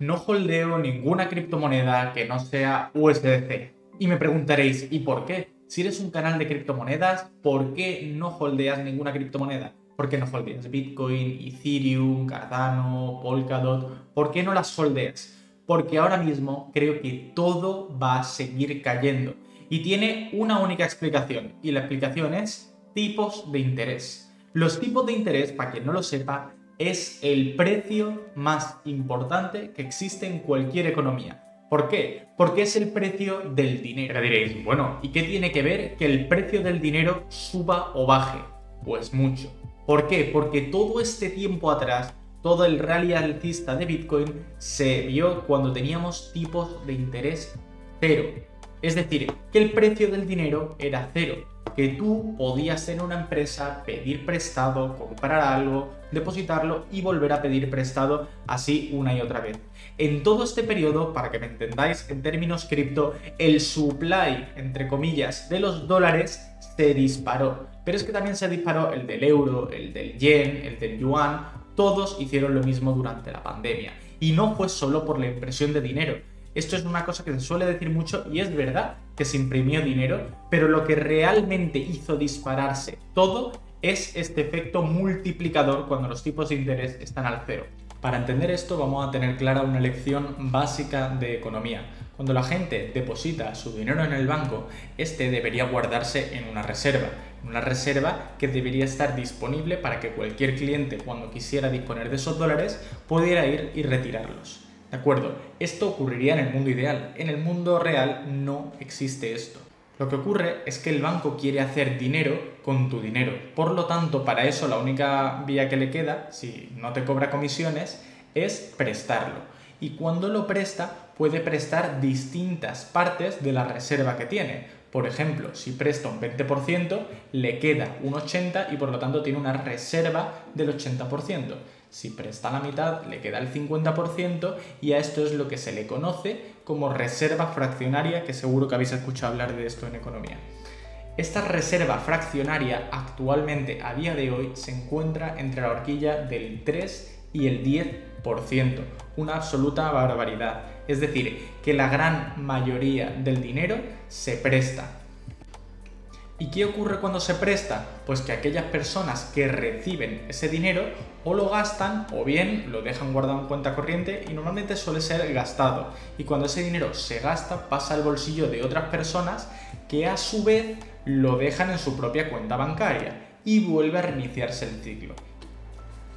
No holdeo ninguna criptomoneda que no sea USDC. Y me preguntaréis, ¿y por qué? Si eres un canal de criptomonedas, ¿por qué no holdeas ninguna criptomoneda? ¿Por qué no holdeas Bitcoin, Ethereum, Cardano, Polkadot? ¿Por qué no las holdeas? Porque ahora mismo creo que todo va a seguir cayendo. Y tiene una única explicación. Y la explicación es tipos de interés. Los tipos de interés, para quien no lo sepa, es el precio más importante que existe en cualquier economía. ¿Por qué? Porque es el precio del dinero. Ahora diréis, bueno, ¿y qué tiene que ver que el precio del dinero suba o baje? Pues mucho. ¿Por qué? Porque todo este tiempo atrás, todo el rally alcista de Bitcoin se vio cuando teníamos tipos de interés cero. Es decir, que el precio del dinero era cero, que tú podías en una empresa pedir prestado, comprar algo, depositarlo y volver a pedir prestado así una y otra vez. En todo este periodo, para que me entendáis en términos cripto, el supply, entre comillas, de los dólares se disparó. Pero es que también se disparó el del euro, el del yen, el del yuan, todos hicieron lo mismo durante la pandemia. Y no fue solo por la impresión de dinero. Esto es una cosa que se suele decir mucho y es verdad que se imprimió dinero, pero lo que realmente hizo dispararse todo es este efecto multiplicador cuando los tipos de interés están al cero. Para entender esto vamos a tener clara una lección básica de economía. Cuando la gente deposita su dinero en el banco, este debería guardarse en una reserva que debería estar disponible para que cualquier cliente, cuando quisiera disponer de esos dólares, pudiera ir y retirarlos. ¿De acuerdo? Esto ocurriría en el mundo ideal. En el mundo real no existe esto. Lo que ocurre es que el banco quiere hacer dinero con tu dinero. Por lo tanto, para eso la única vía que le queda, si no te cobra comisiones, es prestarlo. Y cuando lo presta, puede prestar distintas partes de la reserva que tiene. Por ejemplo, si presta un 20%, le queda un 80% y por lo tanto tiene una reserva del 80%. Si presta la mitad, le queda el 50% y a esto es lo que se le conoce como reserva fraccionaria, que seguro que habéis escuchado hablar de esto en economía. Esta reserva fraccionaria actualmente, a día de hoy, se encuentra entre la horquilla del 3 y el 10%, una absoluta barbaridad. Es decir, que la gran mayoría del dinero se presta. ¿Y qué ocurre cuando se presta? Pues que aquellas personas que reciben ese dinero o lo gastan o bien lo dejan guardado en cuenta corriente y normalmente suele ser gastado. Y cuando ese dinero se gasta pasa al bolsillo de otras personas que a su vez lo dejan en su propia cuenta bancaria y vuelve a reiniciarse el ciclo.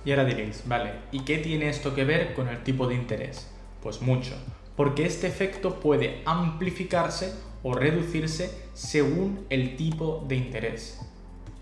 Y ahora diréis, vale, ¿y qué tiene esto que ver con el tipo de interés? Pues mucho, porque este efecto puede amplificarse o reducirse según el tipo de interés.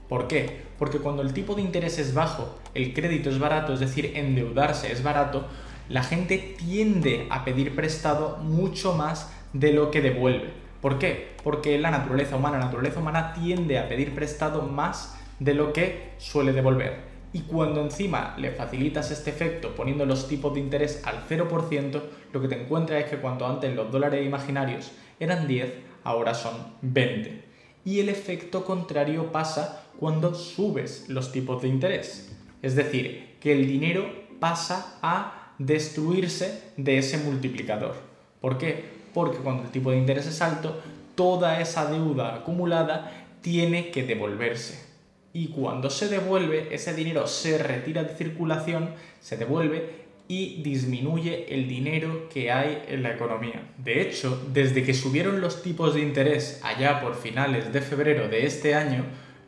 ¿Por qué? Porque cuando el tipo de interés es bajo, el crédito es barato, es decir, endeudarse es barato, la gente tiende a pedir prestado mucho más de lo que devuelve. ¿Por qué? Porque la naturaleza humana tiende a pedir prestado más de lo que suele devolver. Y cuando encima le facilitas este efecto poniendo los tipos de interés al 0%, lo que te encuentras es que cuando antes los dólares imaginarios eran 10, ahora son 20. Y el efecto contrario pasa cuando subes los tipos de interés. Es decir, que el dinero pasa a destruirse de ese multiplicador. ¿Por qué? Porque cuando el tipo de interés es alto, toda esa deuda acumulada tiene que devolverse. Y cuando se devuelve, ese dinero se retira de circulación, se devuelve y disminuye el dinero que hay en la economía. De hecho, desde que subieron los tipos de interés allá por finales de febrero de este año,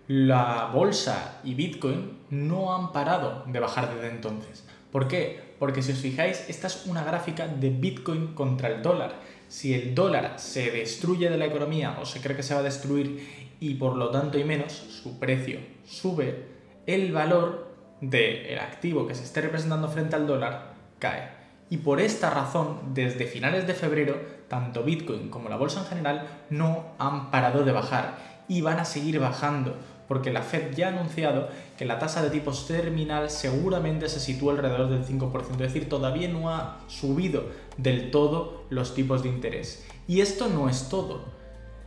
la bolsa y Bitcoin no han parado de bajar desde entonces. ¿Por qué? Porque si os fijáis, esta es una gráfica de Bitcoin contra el dólar. Si el dólar se destruye de la economía o se cree que se va a destruir y por lo tanto y menos su precio sube, el valor del activo que se esté representando frente al dólar cae. Y por esta razón, desde finales de febrero, tanto Bitcoin como la bolsa en general no han parado de bajar y van a seguir bajando, porque la Fed ya ha anunciado que la tasa de tipos terminal seguramente se sitúa alrededor del 5%, es decir, todavía no ha subido del todo los tipos de interés. Y esto no es todo.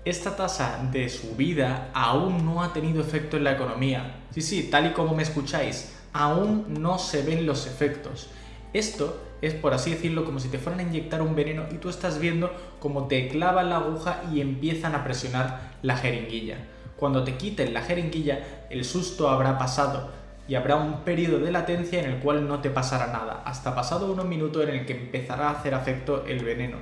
Esta tasa de subida aún no ha tenido efecto en la economía. Sí, tal y como me escucháis, aún no se ven los efectos. Esto es, por así decirlo, como si te fueran a inyectar un veneno y tú estás viendo cómo te clavan la aguja y empiezan a presionar la jeringuilla. Cuando te quiten la jeringuilla, el susto habrá pasado y habrá un periodo de latencia en el cual no te pasará nada, hasta pasado unos minutos en el que empezará a hacer efecto el veneno.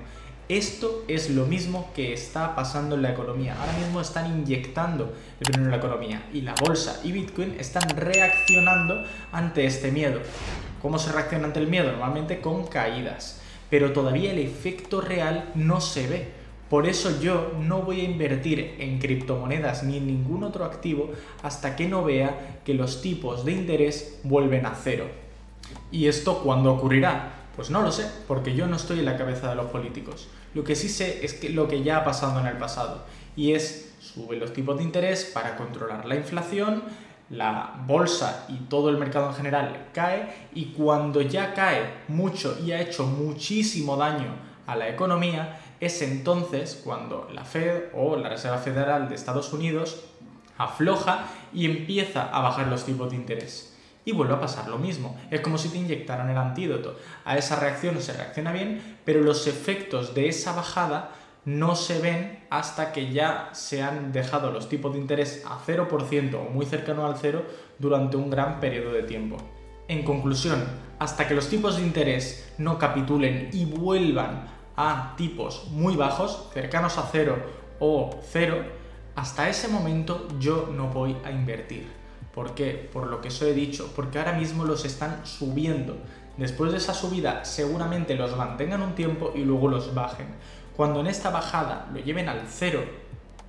Esto es lo mismo que está pasando en la economía. Ahora mismo están inyectando el veneno en la economía y la bolsa y Bitcoin están reaccionando ante este miedo. ¿Cómo se reacciona ante el miedo? Normalmente con caídas, pero todavía el efecto real no se ve. Por eso yo no voy a invertir en criptomonedas ni en ningún otro activo hasta que no vea que los tipos de interés vuelven a cero. ¿Y esto cuándo ocurrirá? Pues no lo sé, porque yo no estoy en la cabeza de los políticos. Lo que sí sé es que lo que ya ha pasado en el pasado, y es suben los tipos de interés para controlar la inflación, la bolsa y todo el mercado en general cae, y cuando ya cae mucho y ha hecho muchísimo daño a la economía, es entonces cuando la Fed o la Reserva Federal de Estados Unidos afloja y empieza a bajar los tipos de interés. Y vuelve a pasar lo mismo. Es como si te inyectaran el antídoto. A esa reacción se reacciona bien, pero los efectos de esa bajada no se ven hasta que ya se han dejado los tipos de interés a 0% o muy cercano al cero durante un gran periodo de tiempo. En conclusión, hasta que los tipos de interés no capitulen y vuelvan a tipos muy bajos, cercanos a cero o cero, hasta ese momento yo no voy a invertir. ¿Por qué? Por lo que os he dicho, porque ahora mismo los están subiendo. Después de esa subida seguramente los mantengan un tiempo y luego los bajen. Cuando en esta bajada lo lleven al cero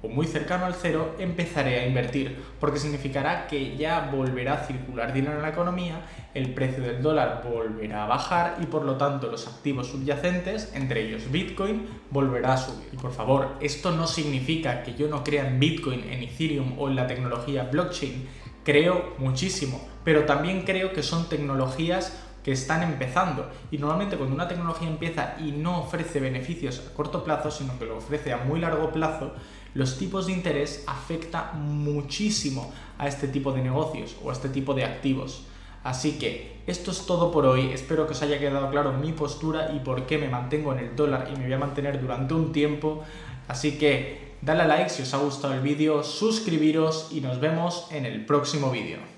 o muy cercano al cero, empezaré a invertir, porque significará que ya volverá a circular dinero en la economía, el precio del dólar volverá a bajar y por lo tanto los activos subyacentes, entre ellos Bitcoin, volverá a subir. Y por favor, esto no significa que yo no crea en Bitcoin, en Ethereum o en la tecnología blockchain. Creo muchísimo, pero también creo que son tecnologías que están empezando, y normalmente cuando una tecnología empieza y no ofrece beneficios a corto plazo, sino que lo ofrece a muy largo plazo, los tipos de interés afectan muchísimo a este tipo de negocios o a este tipo de activos. Así que esto es todo por hoy, espero que os haya quedado claro mi postura y por qué me mantengo en el dólar y me voy a mantener durante un tiempo. Así que dale a like si os ha gustado el vídeo, suscribiros y nos vemos en el próximo vídeo.